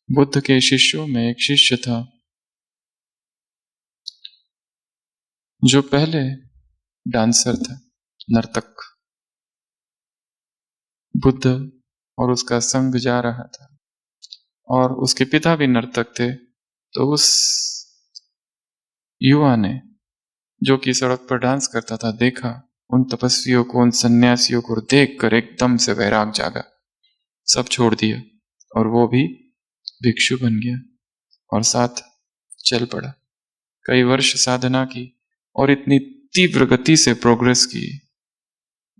बुद्ध के शिष्यों में एक शिष्य था जो पहले डांसर था, नर्तक। बुद्ध और उसका संग जा रहा था और उसके पिता भी नर्तक थे। तो उस युवा ने, जो कि सड़क पर डांस करता था, देखा उन तपस्वियों को, उन सन्यासियों को देखकर एकदम से वैराग जागा। सब छोड़ दिया और वो भी भिक्षु बन गया और साथ चल पड़ा। कई वर्ष साधना की और इतनी तीव्र गति से प्रोग्रेस की,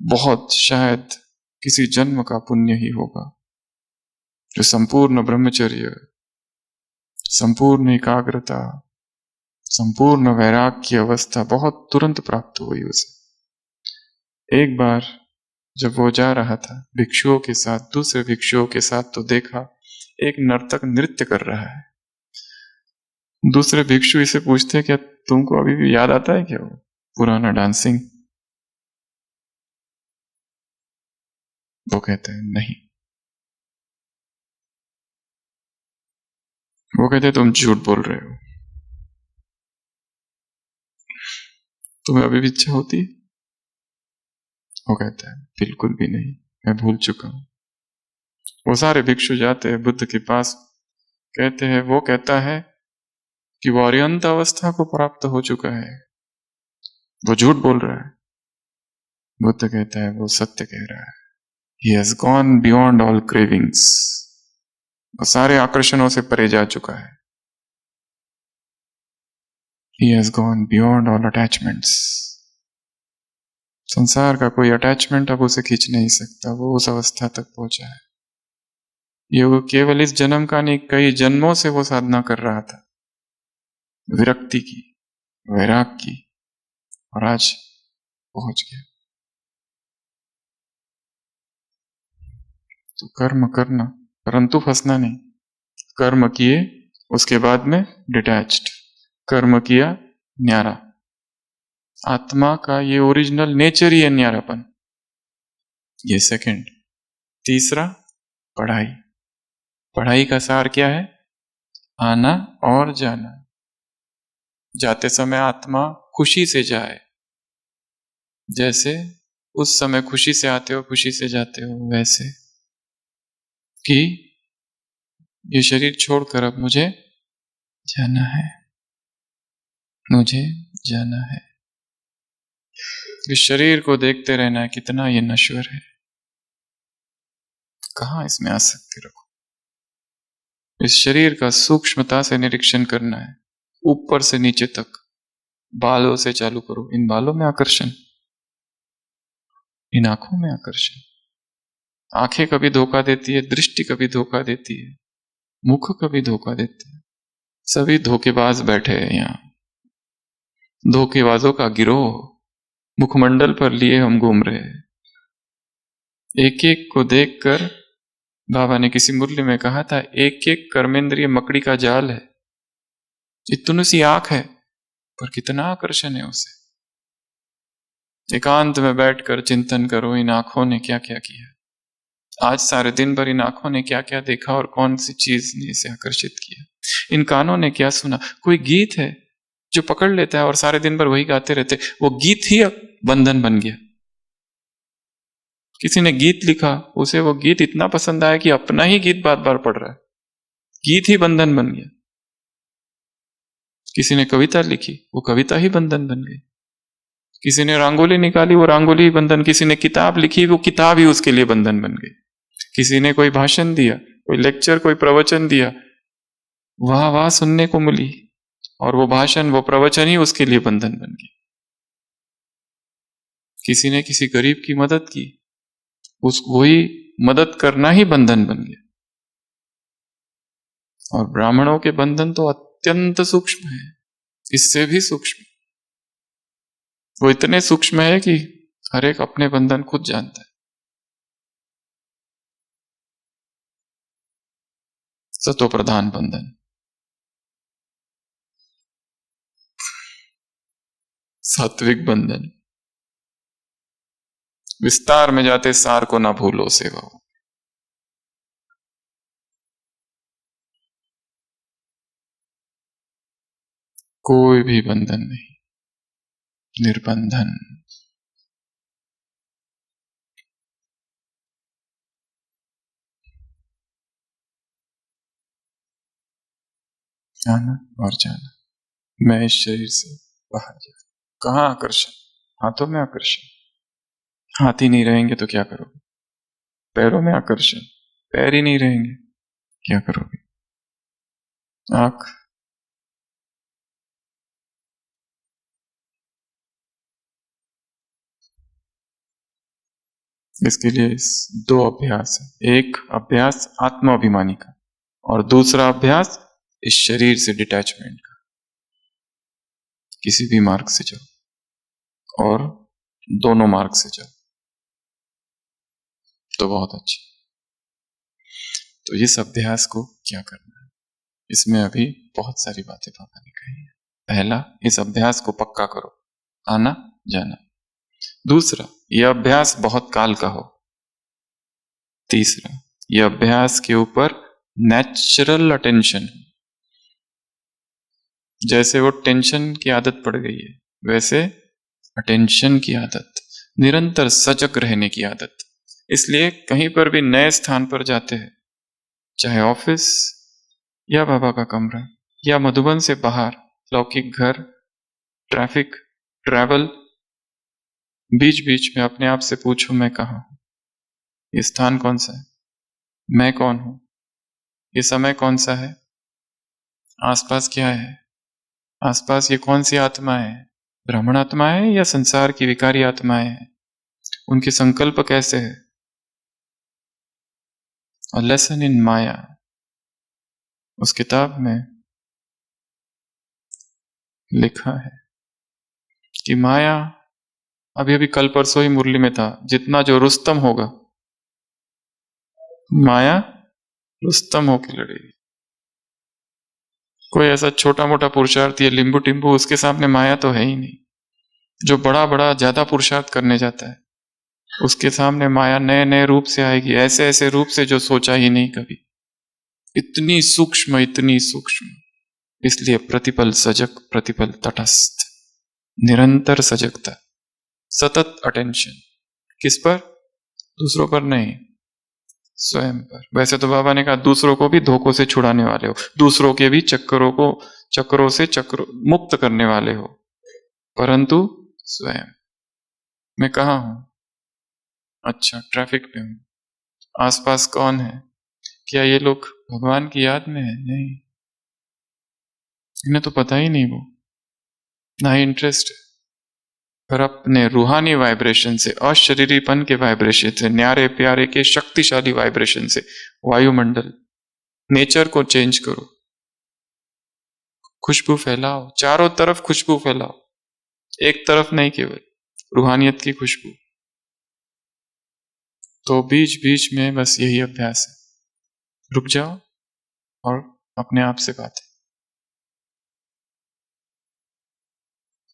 बहुत, शायद किसी जन्म का पुण्य ही होगा, जो संपूर्ण ब्रह्मचर्य, संपूर्ण एकाग्रता, संपूर्ण वैराग की अवस्था बहुत तुरंत प्राप्त हुई उसे। एक बार जब वो जा रहा था भिक्षुओं के साथ, दूसरे भिक्षुओं के साथ, तो देखा एक नर्तक नृत्य कर रहा है। दूसरे भिक्षु इसे पूछते, क्या तुमको अभी भी याद आता है क्या वो पुराना डांसिंग? वो कहते हैं नहीं। वो कहते तुम झूठ बोल रहे हो, तुम्हें अभी भी इच्छा होती है? वो कहता है बिल्कुल भी नहीं, मैं भूल चुका हूं। वो सारे भिक्षु जाते हैं बुद्ध के पास, कहते हैं, वो कहता है कि वो अर्यंत अवस्था को प्राप्त हो चुका है, वो झूठ बोल रहा है। बुद्ध कहता है वो सत्य कह रहा है। He has gone beyond all cravings, वो सारे आकर्षणों से परे जा चुका है। He has gone beyond all attachments, संसार का कोई अटैचमेंट अब उसे खींच नहीं सकता, वो उस अवस्था तक पहुंचा है। ये वो केवल इस जन्म का नहीं, कई जन्मों से वो साधना कर रहा था, विरक्ति की, वैराग की, और आज पहुंच गया। तो कर्म करना, परंतु फंसना नहीं। कर्म किए, उसके बाद में डिटैच्ड, कर्म किया न्यारा। आत्मा का ये ओरिजिनल नेचर ही है न्यारापन। ये सेकंड। तीसरा, पढ़ाई। पढ़ाई का सार क्या है? आना और जाना। जाते समय आत्मा खुशी से जाए, जैसे उस समय खुशी से आते हो, खुशी से जाते हो, वैसे कि ये शरीर छोड़कर अब मुझे जाना है, मुझे जाना है। इस शरीर को देखते रहना है, कितना ये नश्वर है, कहां इसमें आसक्ति रखो। इस शरीर का सूक्ष्मता से निरीक्षण करना है, ऊपर से नीचे तक। बालों से चालू करो, इन बालों में आकर्षण, इन आंखों में आकर्षण। आंखें कभी धोखा देती है, दृष्टि कभी धोखा देती है, मुख कभी धोखा देते हैं। सभी धोखेबाज बैठे हैं यहां, धोखेबाजों का गिरोह मुखमंडल पर लिए हम घूम रहे हैं। एक एक को देखकर, बाबा ने किसी मुरली में कहा था, एक एक कर्मेंद्रिय मकड़ी का जाल है। इतनी सी आंख है, पर कितना आकर्षण है उसे। एकांत में बैठकर चिंतन करो, इन आंखों ने क्या क्या किया, आज सारे दिन भर इन आंखों ने क्या क्या देखा और कौन सी चीज ने इसे आकर्षित किया। इन कानों ने क्या सुना, कोई गीत है जो पकड़ लेता है और सारे दिन भर वही गाते रहते, वो गीत ही अब बंधन बन गया। किसी ने गीत लिखा, उसे वो गीत इतना पसंद आया कि अपना ही गीत बार बार पढ़ रहा है, गीत ही बंधन बन गया। किसी ने कविता लिखी, वो कविता ही बंधन बन गई। किसी ने रंगोली निकाली, वो रंगोली ही बंधन। किसी ने किताब लिखी, वो किताब ही उसके लिए बंधन बन गई। किसी ने कोई भाषण दिया, कोई लेक्चर, कोई प्रवचन दिया, वाह वाह सुनने को मिली, और वो भाषण, वो प्रवचन ही उसके लिए बंधन बन गई। किसी ने किसी गरीब की मदद की, उस वही मदद करना ही बंधन बन गया। और ब्राह्मणों के बंधन तो अत्यंत सूक्ष्म है, इससे भी सूक्ष्म। वो इतने सूक्ष्म है कि हर एक अपने बंधन खुद जानता है। सतो प्रधान बंधन, सात्विक बंधन। विस्तार में जाते सार को ना भूलो सेवा हो। कोई भी बंधन नहीं, निर्बंधन। आना और जाना, मैं इस शरीर से बाहर जा। कहाँ आकर्षण? हाथों में आकर्षण। हाथ ही नहीं रहेंगे तो क्या करोगे? पैरों में आकर्षण, पैर ही नहीं रहेंगे क्या करोगे? आंख, इसके लिए दो अभ्यास है। एक अभ्यास आत्माभिमानी का, और दूसरा अभ्यास इस शरीर से डिटैचमेंट का। किसी भी मार्ग से जाओ, और दोनों मार्ग से जाओ। तो बहुत अच्छा। तो इस अभ्यास को क्या करना है, इसमें अभी बहुत सारी बातें बाबा ने कही है। पहला, इस अभ्यास को पक्का करो, आना जाना। दूसरा, यह अभ्यास बहुत काल का हो। तीसरा, यह अभ्यास के ऊपर नेचुरल अटेंशन, जैसे वो टेंशन की आदत पड़ गई है वैसे अटेंशन की आदत, निरंतर सजग रहने की आदत। इसलिए कहीं पर भी नए स्थान पर जाते हैं, चाहे ऑफिस या बाबा का कमरा या मधुबन से बाहर लौकिक घर, ट्रैफिक, ट्रैवल, बीच बीच में अपने आप से पूछो, मैं कहाँ हूं, ये स्थान कौन सा है, मैं कौन हूं, ये समय कौन सा है, आसपास क्या है, आसपास ये कौन सी आत्मा है, ब्राह्मण आत्मा है या संसार की विकारी आत्माएं हैं, उनके संकल्प कैसे है। अ लेसन इन माया, उस किताब में लिखा है कि माया, अभी अभी कल परसों ही मुरली में था, जितना जो रुस्तम होगा, माया रुस्तम होके लड़ेगी। कोई ऐसा छोटा मोटा पुरुषार्थ या लिंबू टिम्बू, उसके सामने माया तो है ही नहीं। जो बड़ा बड़ा ज्यादा पुरुषार्थ करने जाता है उसके सामने माया नए नए रूप से आएगी, ऐसे ऐसे रूप से जो सोचा ही नहीं कभी, इतनी सूक्ष्म, इतनी सूक्ष्म। इसलिए प्रतिपल सजग, प्रतिपल तटस्थ, निरंतर सजगता, सतत अटेंशन। किस पर? दूसरों पर नहीं, स्वयं पर। वैसे तो बाबा ने कहा दूसरों को भी धोखों से छुड़ाने वाले हो, दूसरों के भी चक्करों से मुक्त करने वाले हो, परंतु स्वयं। मैं कहाँ हूं? अच्छा, ट्रैफिक में हूं। आसपास कौन है? क्या ये लोग भगवान की याद में है? नहीं, इन्हें तो पता ही नहीं, वो ना ही इंटरेस्ट है। पर अपने रूहानी वाइब्रेशन से, अशरीरीपन के वाइब्रेशन से, न्यारे प्यारे के शक्तिशाली वाइब्रेशन से, वायुमंडल, नेचर को चेंज करो, खुशबू फैलाओ, चारों तरफ खुशबू फैलाओ, एक तरफ नहीं, केवल रूहानियत की खुशबू। तो बीच बीच में बस यही अभ्यास है, रुक जाओ और अपने आप से बातें।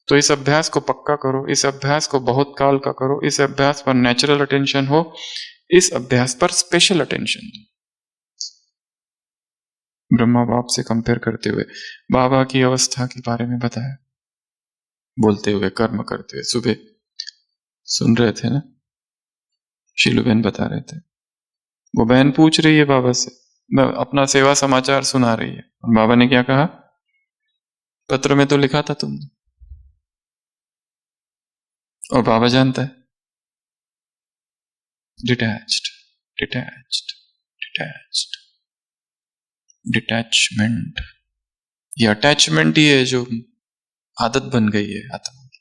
तो इस अभ्यास को पक्का करो, इस अभ्यास को बहुत काल का करो, इस अभ्यास पर नेचुरल अटेंशन हो, इस अभ्यास पर स्पेशल अटेंशन दो। ब्रह्मा बाप से कंपेयर करते हुए बाबा की अवस्था के बारे में बताया, बोलते हुए, कर्म करते हुए। सुबह सुन रहे थे ना, शीलू बहन बता रहे थे, वो बहन पूछ रही है बाबा से, अपना सेवा समाचार सुना रही है, और बाबा ने क्या कहा, पत्र में तो लिखा था तुमने। और बाबा जानता है, डिटैच्ड, डिटैच्ड, डिटैच्ड, डिटैचमेंट। ये अटैचमेंट ही है जो आदत बन गई है आत्मा की,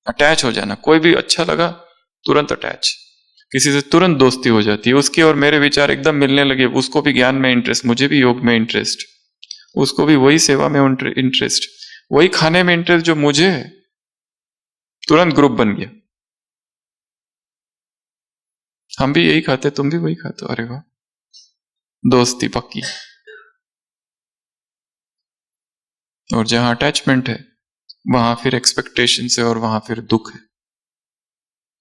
अटैच हो जाना। कोई भी अच्छा लगा तुरंत अटैच, किसी से तुरंत दोस्ती हो जाती है, उसके और मेरे विचार एकदम मिलने लगे, उसको भी ज्ञान में इंटरेस्ट, मुझे भी योग में इंटरेस्ट, उसको भी वही सेवा में इंटरेस्ट, वही खाने में इंटरेस्ट जो मुझे है, तुरंत ग्रुप बन गया। हम भी यही खाते, तुम भी वही खाते, अरे वाह, दोस्ती पक्की। और जहां अटैचमेंट है वहां फिर एक्सपेक्टेशन है, और वहां फिर दुख है।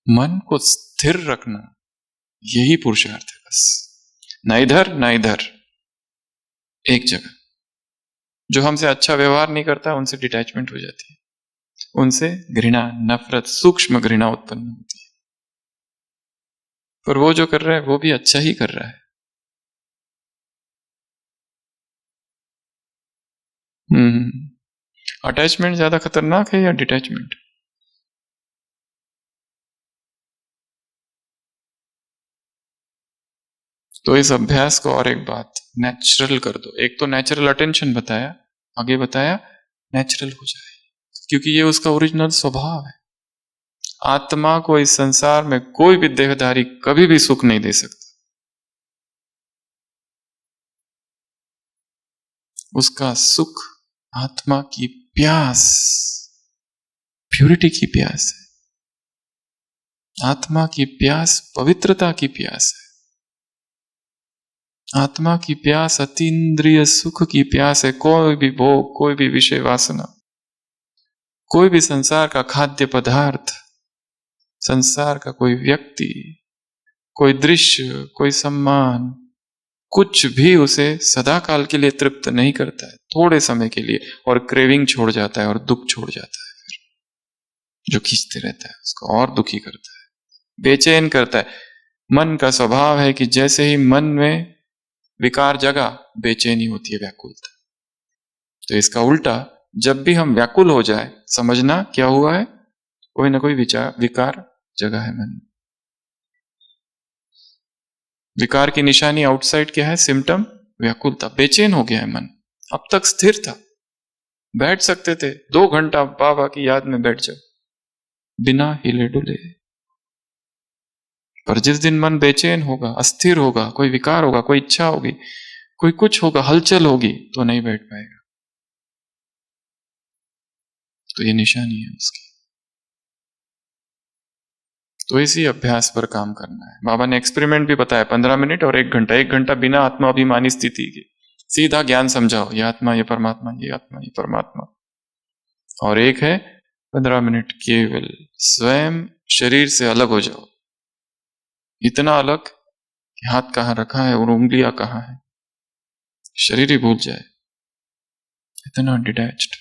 मन को स्थिर रखना यही पुरुषार्थ है, बस, ना इधर ना इधर, एक जगह। जो हमसे अच्छा व्यवहार नहीं करता उनसे डिटैचमेंट हो जाती है, उनसे घृणा, नफरत, सूक्ष्म घृणा उत्पन्न होती है। पर वो जो कर रहा है वो भी अच्छा ही कर रहा है। अटैचमेंट ज्यादा खतरनाक है या डिटैचमेंट? तो इस अभ्यास को और एक बात, नेचुरल कर दो। एक तो नेचुरल अटेंशन बताया, आगे बताया नेचुरल हो जाए, क्योंकि ये उसका ओरिजिनल स्वभाव है। आत्मा को इस संसार में कोई भी देहधारी कभी भी सुख नहीं दे सकता, उसका सुख आत्मा की प्यास, प्यूरिटी की प्यास है, आत्मा की प्यास, पवित्रता की प्यास है। आत्मा की प्यास अतीन्द्रिय सुख की प्यास है। कोई भी भोग, कोई भी विषय वासना, कोई भी संसार का खाद्य पदार्थ, संसार का कोई व्यक्ति, कोई दृश्य, कोई सम्मान, कुछ भी उसे सदा काल के लिए तृप्त नहीं करता है, थोड़े समय के लिए, और क्रेविंग छोड़ जाता है और दुख छोड़ जाता है। फिर जो खींचते रहता है उसको और दुखी करता है, बेचैन करता है। मन का स्वभाव है कि जैसे ही मन में विकार जगा, बेचैनी होती है, व्याकुलता। तो इसका उल्टा, जब भी हम व्याकुल हो जाए, समझना क्या हुआ है, कोई ना कोई विकार जगा है मन में। विकार की निशानी आउटसाइड क्या है? सिम्टम व्याकुलता, बेचैन हो गया है मन। अब तक स्थिर था, बैठ सकते थे 2 घंटा बाबा की याद में बैठ जाओ बिना हिले डुले, पर जिस दिन मन बेचैन होगा, अस्थिर होगा, कोई विकार होगा, कोई इच्छा होगी, कोई कुछ होगा, हलचल होगी, तो नहीं बैठ पाएगा। तो ये निशानी है उसकी। तो इसी अभ्यास पर काम करना है। बाबा ने एक्सपेरिमेंट भी बताया, 15 मिनट और 1 घंटा। 1 घंटा बिना आत्मा अभिमानी स्थिति की सीधा ज्ञान समझाओ, ये आत्मा, ये परमात्मा, ये आत्मा, ये परमात्मा। और एक है 15 मिनट केवल स्वयं शरीर से अलग हो जाओ, इतना अलग कि हाथ कहाँ रखा है और उंगलियां कहाँ है, शरीर ही भूल जाए, इतना डिटैच्ड,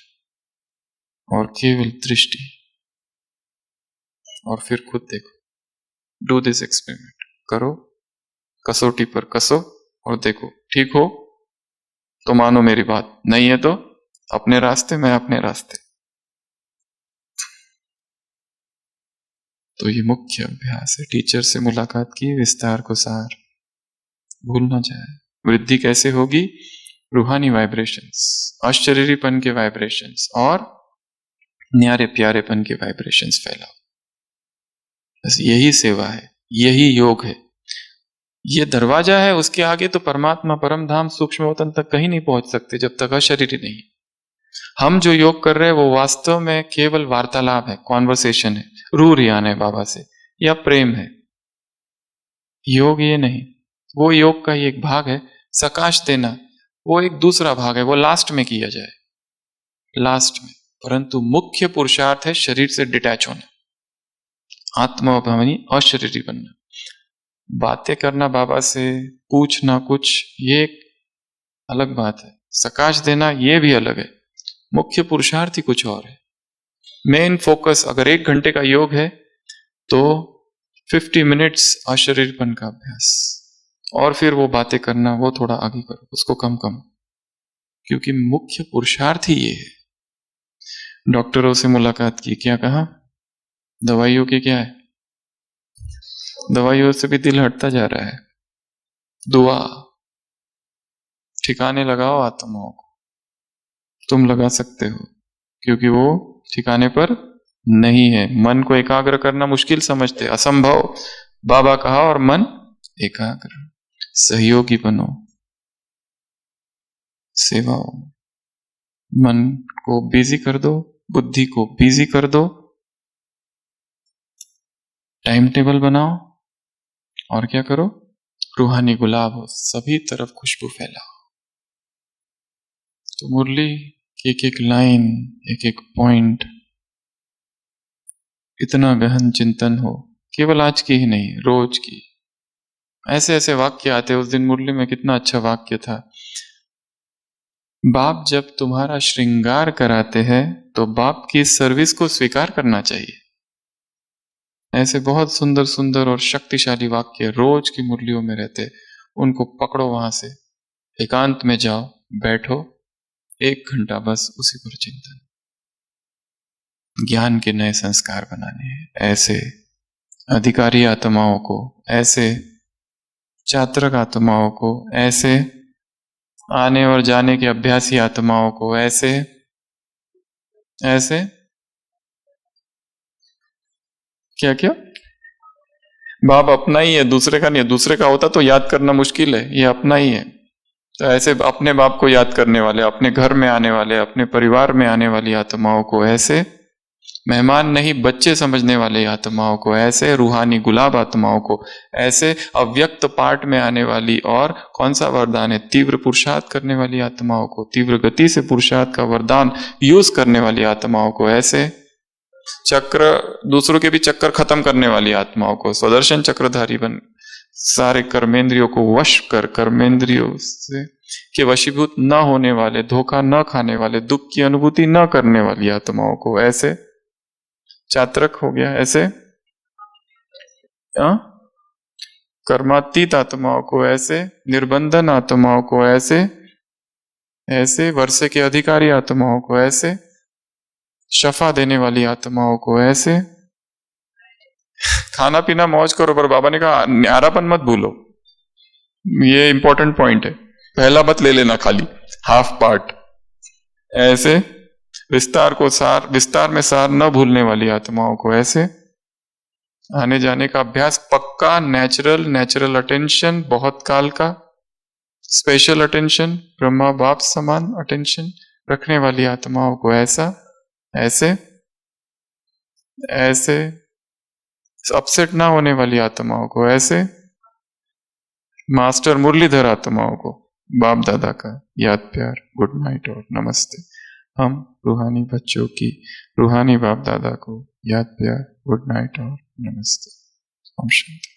और केवल दृष्टि। और फिर खुद देखो, डू दिस एक्सपेरिमेंट, करो, कसौटी पर कसो और देखो। ठीक हो तो मानो मेरी बात, नहीं है तो अपने रास्ते, मैं अपने रास्ते। तो ये मुख्य अभ्यास है। टीचर से मुलाकात की, विस्तार को सार, भूल ना जाए। वृद्धि कैसे होगी? रूहानी वाइब्रेशंस, अशरीरीपन के वाइब्रेशंस और न्यारे प्यारेपन के वाइब्रेशंस फैलाओ। बस यही सेवा है, यही योग है, ये दरवाजा है। उसके आगे तो परमात्मा, परम धाम, सूक्ष्म वतन तक कहीं नहीं पहुंच सकते जब तक अशरीरी नहीं। हम जो योग कर रहे हैं वो वास्तव में केवल वार्तालाप है, कॉन्वर्सेशन है, रूह रियान है बाबा से, या प्रेम है। योग ये नहीं, वो योग का ही एक भाग है। सकाश देना वो एक दूसरा भाग है, वो लास्ट में किया जाए, लास्ट में। परंतु मुख्य पुरुषार्थ है शरीर से डिटैच होना, आत्माभिमानी, अशरीरी बनना। बातें करना बाबा से, पूछना कुछ, ये एक अलग बात है। सकाश देना ये भी अलग है। मुख्य पुरुषार्थ ही कुछ और है। मेन फोकस, अगर 1 घंटे का योग है तो 50 मिनट्स अशरीरपन का अभ्यास, और फिर वो बातें करना वो थोड़ा आगे करो, उसको कम कम, क्योंकि मुख्य पुरुषार्थ ही ये है। डॉक्टरों से मुलाकात की, क्या कहा? दवाइयों की क्या है? दवाइयों से भी दिल हटता जा रहा है। दुआ, ठिकाने लगाओ आत्माओं को, तुम लगा सकते हो, क्योंकि वो ठिकाने पर नहीं है। मन को एकाग्र करना मुश्किल समझते, असंभव बाबा कहा, और मन एकाग्र। सहयोगी बनो, सेवाओं, मन को बिजी कर दो, बुद्धि को बिजी कर दो, टाइम टेबल बनाओ, और क्या करो? रूहानी गुलाब हो, सभी तरफ खुशबू फैलाओ। तो मुरली की एक एक लाइन, एक एक पॉइंट, इतना गहन चिंतन हो, केवल आज की ही नहीं, रोज की। ऐसे ऐसे वाक्य आते। उस दिन मुरली में कितना अच्छा वाक्य था, बाप जब तुम्हारा श्रृंगार कराते हैं तो बाप की सर्विस को स्वीकार करना चाहिए। ऐसे बहुत सुंदर सुंदर और शक्तिशाली वाक्य रोज की मुरलियों में रहते, उनको पकड़ो, वहां से एकांत में जाओ, बैठो 1 घंटा, बस उसी पर चिंतन। ज्ञान के नए संस्कार बनाने हैं, ऐसे अधिकारी आत्माओं को, ऐसे चात्रक आत्माओं को, ऐसे आने और जाने के अभ्यासी आत्माओं को, ऐसे ऐसे क्या क्या? बाप अपना ही है, दूसरे का नहीं है। दूसरे का होता तो याद करना मुश्किल है, ये अपना ही है। तो ऐसे अपने बाप को याद करने वाले, अपने घर में आने वाले, अपने परिवार में आने वाली आत्माओं को ऐसे मेहमान नहीं बच्चे समझने वाली आत्माओं को, ऐसे रूहानी गुलाब आत्माओं को, ऐसे अव्यक्त पार्ट में आने वाली, और कौन सा वरदान है, तीव्र पुरुषार्थ करने वाली आत्माओं को, तीव्र गति से पुरुषार्थ का वरदान यूज करने वाली आत्माओं को, ऐसे चक्र, दूसरों के भी चक्कर खत्म करने वाली आत्माओं को, स्वदर्शन चक्रधारी बन, सारे कर्मेंद्रियों को वश कर, कर्मेंद्रियों से के वशीभूत न होने वाले, धोखा न खाने वाले, दुख की अनुभूति न करने वाली आत्माओं को, ऐसे चात्रक हो गया, ऐसे कर्मातीत आत्माओं को, ऐसे निर्बंधन आत्माओं को, ऐसे वर्षे के अधिकारी आत्माओं को, ऐसे शफा देने वाली आत्माओं को, ऐसे खाना पीना मौज करो, पर बाबा ने कहा न्यारापन मत भूलो, ये इंपॉर्टेंट पॉइंट है, पहला मत ले लेना खाली हाफ पार्ट, ऐसे विस्तार में सार न भूलने वाली आत्माओं को, ऐसे आने जाने का अभ्यास पक्का, नेचुरल अटेंशन, बहुत काल का स्पेशल अटेंशन, ब्रह्मा बाप समान अटेंशन रखने वाली आत्माओं को, ऐसे अपसेट ना होने वाली आत्माओं को, ऐसे मास्टर मुरलीधर आत्माओं को, बाप दादा का याद प्यार, गुड नाइट और नमस्ते। हम रूहानी बच्चों की रूहानी बाप दादा को याद प्यार, गुड नाइट और नमस्ते। ओम शांति।